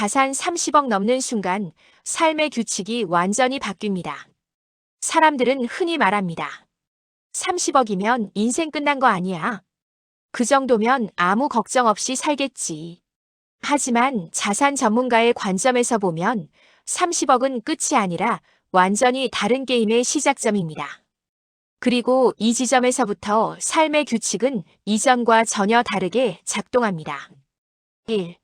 자산 30억 넘는 순간 삶의 규칙이 완전히 바뀝니다. 사람들은 흔히 말합니다. 30억이면 인생 끝난 거 아니야. 그 정도면 아무 걱정 없이 살겠지. 하지만 자산 전문가의 관점에서 보면 30억은 끝이 아니라 완전히 다른 게임의 시작점입니다. 그리고 이 지점에서부터 삶의 규칙은 이전과 전혀 다르게 작동합니다. 1.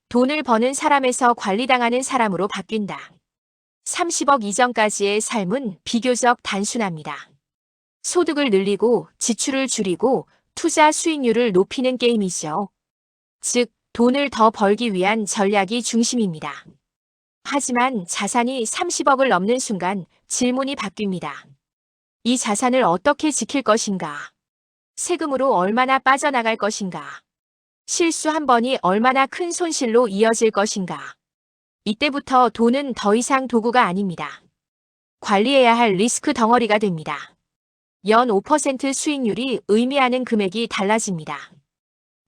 돈을 버는 사람에서 관리당하는 사람으로 바뀐다. 30억 이전까지의 삶은 비교적 단순합니다. 소득을 늘리고 지출을 줄이고 투자 수익률을 높이는 게임이죠. 즉, 돈을 더 벌기 위한 전략이 중심입니다. 하지만 자산이 30억을 넘는 순간 질문이 바뀝니다. 이 자산을 어떻게 지킬 것인가? 세금으로 얼마나 빠져나갈 것인가? 실수 한 번이 얼마나 큰 손실로 이어질 것인가? 이때부터 돈은 더 이상 도구가 아닙니다. 관리해야 할 리스크 덩어리가 됩니다. 연 5% 수익률이 의미하는 금액이 달라집니다.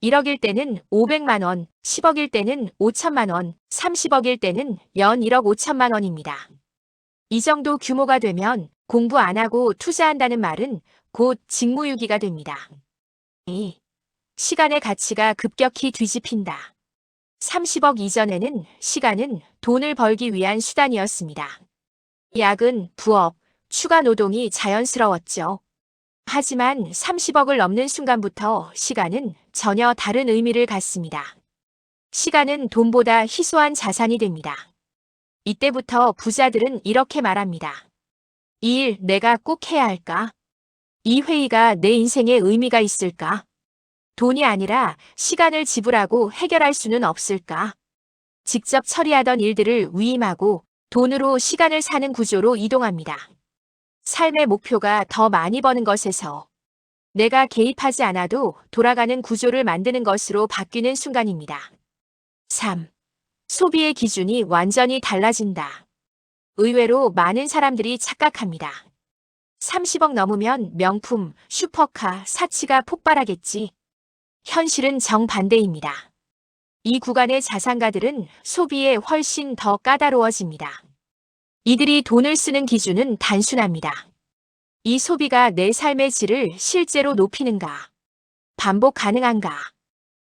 1억일 때는 500만 원, 10억일 때는 5천만 원, 30억일 때는 연 1억 5천만 원입니다. 이 정도 규모가 되면 공부 안 하고 투자한다는 말은 곧 직무유기가 됩니다. 2. 시간의 가치가 급격히 뒤집힌다. 30억 이전에는 시간은 돈을 벌기 위한 수단이었습니다. 야근, 부업, 추가 노동이 자연스러웠죠. 하지만 30억을 넘는 순간부터 시간은 전혀 다른 의미를 갖습니다. 시간은 돈보다 희소한 자산이 됩니다. 이때부터 부자들은 이렇게 말합니다. 이 일 내가 꼭 해야 할까? 이 회의가 내 인생에 의미가 있을까? 돈이 아니라 시간을 지불하고 해결할 수는 없을까? 직접 처리하던 일들을 위임하고 돈으로 시간을 사는 구조로 이동합니다. 삶의 목표가 더 많이 버는 것에서 내가 개입하지 않아도 돌아가는 구조를 만드는 것으로 바뀌는 순간입니다. 3. 소비의 기준이 완전히 달라진다. 의외로 많은 사람들이 착각합니다. 30억 넘으면 명품, 슈퍼카, 사치가 폭발하겠지. 현실은 정반대입니다. 이 구간의 자산가들은 소비에 훨씬 더 까다로워집니다. 이들이 돈을 쓰는 기준은 단순합니다. 이 소비가 내 삶의 질을 실제로 높이는가? 반복 가능한가?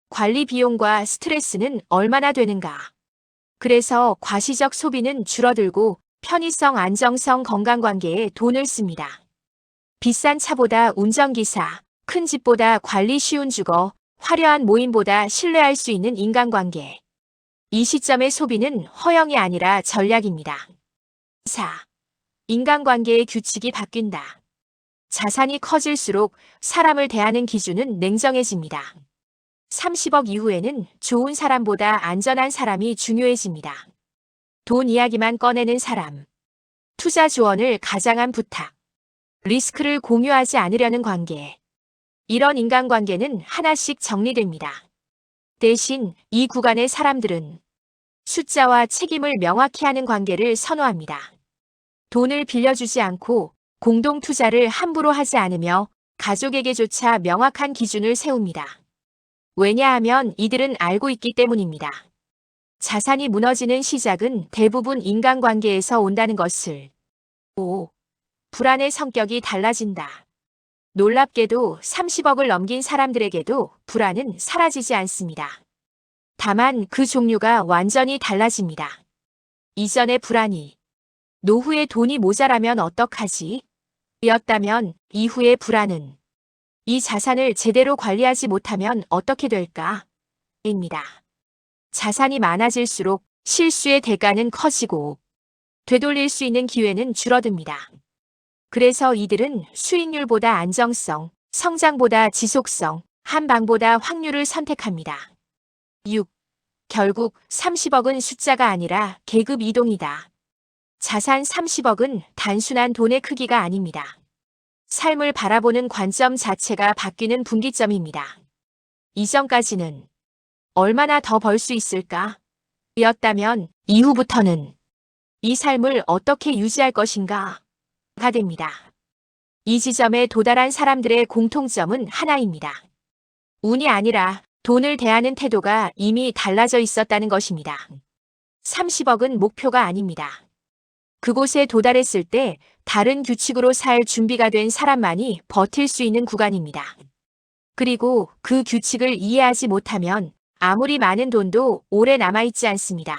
관리 비용과 스트레스는 얼마나 되는가? 그래서 과시적 소비는 줄어들고 편의성, 안정성, 건강관계에 돈을 씁니다. 비싼 차보다 운전기사, 큰 집보다 관리 쉬운 주거, 화려한 모임보다 신뢰할 수 있는 인간관계. 이 시점의 소비는 허영이 아니라 전략입니다. 4. 인간관계의 규칙이 바뀐다. 자산이 커질수록 사람을 대하는 기준은 냉정해집니다. 30억 이후에는 좋은 사람보다 안전한 사람이 중요해집니다. 돈 이야기만 꺼내는 사람. 투자 조언을 가장한 부탁. 리스크를 공유하지 않으려는 관계. 이런 인간관계는 하나씩 정리됩니다. 대신 이 구간의 사람들은 숫자와 책임을 명확히 하는 관계를 선호합니다. 돈을 빌려주지 않고 공동 투자를 함부로 하지 않으며 가족에게조차 명확한 기준을 세웁니다. 왜냐하면 이들은 알고 있기 때문입니다. 자산이 무너지는 시작은 대부분 인간관계에서 온다는 것을. 5. 불안의 성격이 달라진다. 놀랍게도 30억을 넘긴 사람들에게도 불안은 사라지지 않습니다. 다만 그 종류가 완전히 달라집니다. 이전의 불안이 노후에 돈이 모자라면 어떡하지? 였다면 이후의 불안은 이 자산을 제대로 관리하지 못하면 어떻게 될까? 입니다. 자산이 많아질수록 실수의 대가는 커지고 되돌릴 수 있는 기회는 줄어듭니다. 그래서 이들은 수익률보다 안정성, 성장보다 지속성, 한 방보다 확률을 선택합니다. 6. 결국 30억은 숫자가 아니라 계급 이동이다. 자산 30억은 단순한 돈의 크기가 아닙니다. 삶을 바라보는 관점 자체가 바뀌는 분기점입니다. 이전까지는 얼마나 더 벌 수 있을까? 였다면 이후부터는 이 삶을 어떻게 유지할 것인가? 가 됩니다. 이 지점에 도달한 사람들의 공통점은 하나입니다. 운이 아니라 돈을 대하는 태도가 이미 달라져 있었다는 것입니다. 30억은 목표가 아닙니다. 그곳에 도달했을 때 다른 규칙으로 살 준비가 된 사람만이 버틸 수 있는 구간입니다. 그리고 그 규칙을 이해하지 못하면 아무리 많은 돈도 오래 남아있지 않습니다.